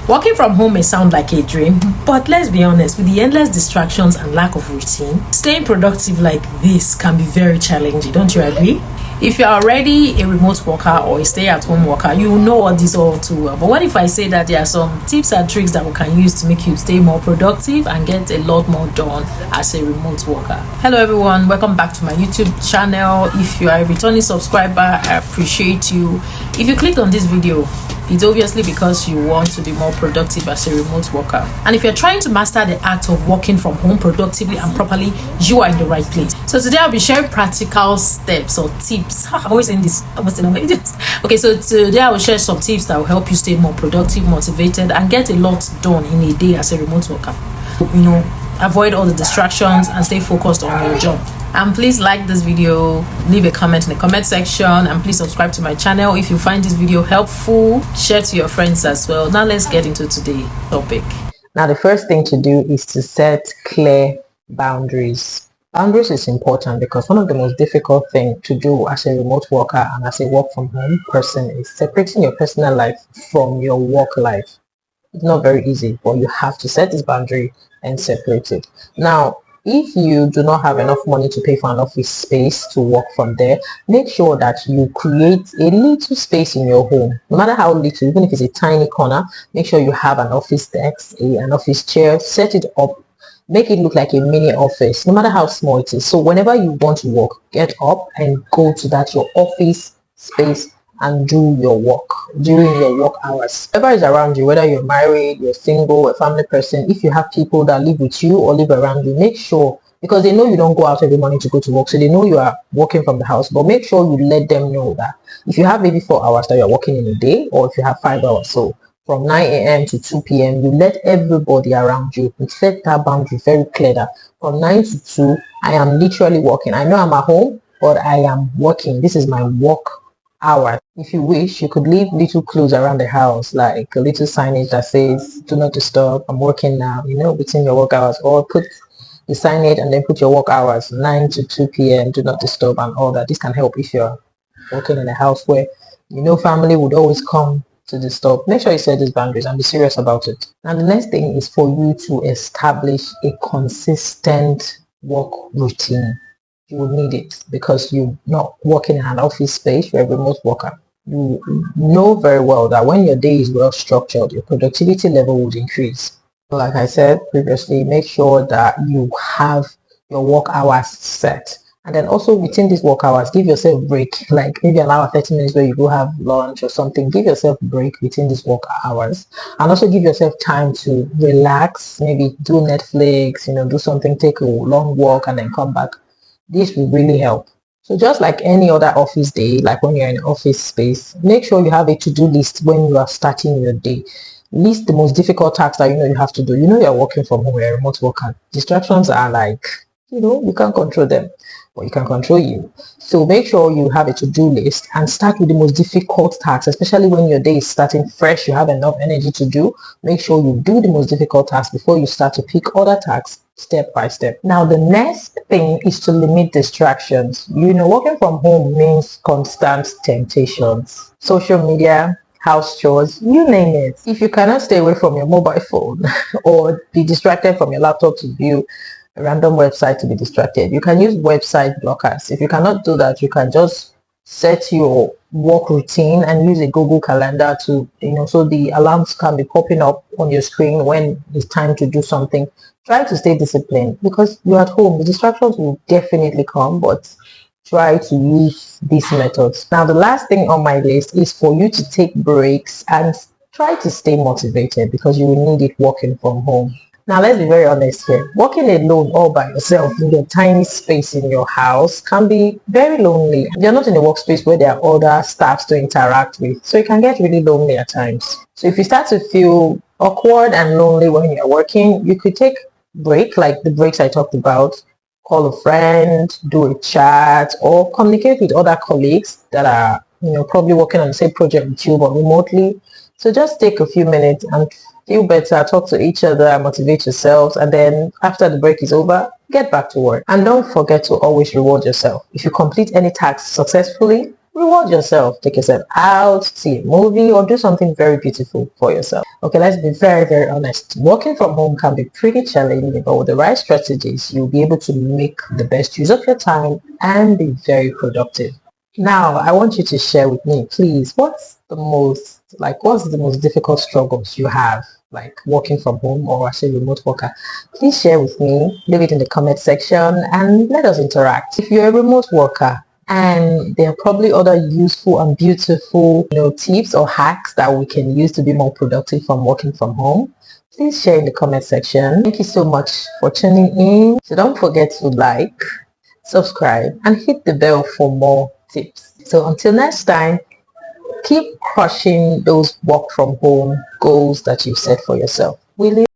Working from home may sound like a dream, but let's be honest, with the endless distractions and lack of routine, staying productive like this can be very challenging, don't you agree? If you're already a remote worker or a stay-at-home worker, you will know all this all too well. But what if I say that there are some tips and tricks that we can use to make you stay more productive and get a lot more done as a remote worker? Hello everyone, welcome back to my YouTube channel. If you are a returning subscriber, I appreciate you. If you clicked on this video, it's obviously because you want to be more productive as a remote worker. And if you're trying to master the art of working from home productively and properly, you are in the right place. So today I'll be sharing practical steps or tips. I'm always saying this, almost in my videos. Okay, so today I will share some tips that will help you stay more productive, motivated, and get a lot done in a day as a remote worker. Avoid all the distractions and stay focused on your job. And please like this video, leave a comment in the comment section, and please subscribe to my channel if you find this video helpful. Share to your friends as well. Now let's get into today's topic. Now the first thing to do is to set clear boundaries. Boundaries is important because one of the most difficult things to do as a remote worker and as a work from home person is separating your personal life from your work life. It's not very easy, but you have to set this boundary and separate it. Now, if you do not have enough money to pay for an office space to work from there, make sure that you create a little space in your home. No matter how little, even if it's a tiny corner, make sure you have an office desk, an office chair, set it up, make it look like a mini office, no matter how small it is. So whenever you want to work, get up and go to that your office space and do your work during your work hours. Whoever is around you, whether you're married, you're single, a family person, if you have people that live with you or live around you, make sure, because they know you don't go out every morning to go to work, so they know you are working from the house, but make sure you let them know that if you have maybe 4 hours that you're working in a day, or if you have 5 hours, so from 9 a.m. to 2 p.m., you let everybody around you, you set that boundary very clear that from 9 to 2, I am literally working. I know I'm at home, but I am working. This is my work hour. If you wish, you could leave little clues around the house, like a little signage that says do not disturb, I'm working now, within your work hours, or put the signage and then put your work hours 9 to 2 p.m. do not disturb and all that. This can help if you're working in a house where family would always come to disturb. Make sure you set these boundaries and be serious about it. Now the next thing is for you to establish a consistent work routine. You will need it because you're not working in an office space, you're a remote worker. You know very well that when your day is well structured, your productivity level would increase. Like I said previously, make sure that you have your work hours set. And then also within these work hours, give yourself a break, like maybe an hour, 30 minutes where you go have lunch or something. Give yourself a break within these work hours. And also give yourself time to relax, maybe do Netflix, do something, take a long walk and then come back. This will really help. So just like any other office day, like when you're in an office space, make sure you have a to-do list when you are starting your day. List the most difficult tasks that you have to do. You're working from home, you're a remote worker. Distractions are like, you can't control them, but you can control you. So make sure you have a to-do list and start with the most difficult tasks, especially when your day is starting fresh, you have enough energy to do. Make sure you do the most difficult tasks before you start to pick other tasks step by step. Now the next thing is to limit distractions. Working from home means constant temptations. Social media, house chores, you name it. If you cannot stay away from your mobile phone or be distracted from your laptop to view a random website to be distracted, you can use website blockers. If you cannot do that, you can just set your work routine and use a Google Calendar to, so the alarms can be popping up on your screen when it's time to do something. Try to stay disciplined because you're at home. The distractions will definitely come, but try to use these methods. Now, the last thing on my list is for you to take breaks and try to stay motivated because you will need it working from home. Now, let's be very honest here. Working alone all by yourself in a tiny space in your house can be very lonely. You're not in a workspace where there are other staffs to interact with, so it can get really lonely at times. So if you start to feel awkward and lonely when you're working, you could take break, like the breaks I talked about, call a friend, do a chat, or communicate with other colleagues that are, probably working on the same project with you, but remotely. So just take a few minutes and feel better, talk to each other, motivate yourselves, and then after the break is over, get back to work. And don't forget to always reward yourself. If you complete any task successfully, reward yourself. Take yourself out, see a movie, or do something very beautiful for yourself. Okay, let's be very, very honest. Working from home can be pretty challenging, but with the right strategies, you'll be able to make the best use of your time and be very productive. Now, I want you to share with me, please, what's the most difficult struggles you have, like working from home or as a remote worker? Please share with me, leave it in the comment section, and let us interact. If you're a remote worker, and there are probably other useful and beautiful, tips or hacks that we can use to be more productive from working from home, please share in the comment section. Thank you so much for tuning in. So don't forget to like, subscribe, and hit the bell for more tips. So until next time, keep crushing those work from home goals that you've set for yourself. We live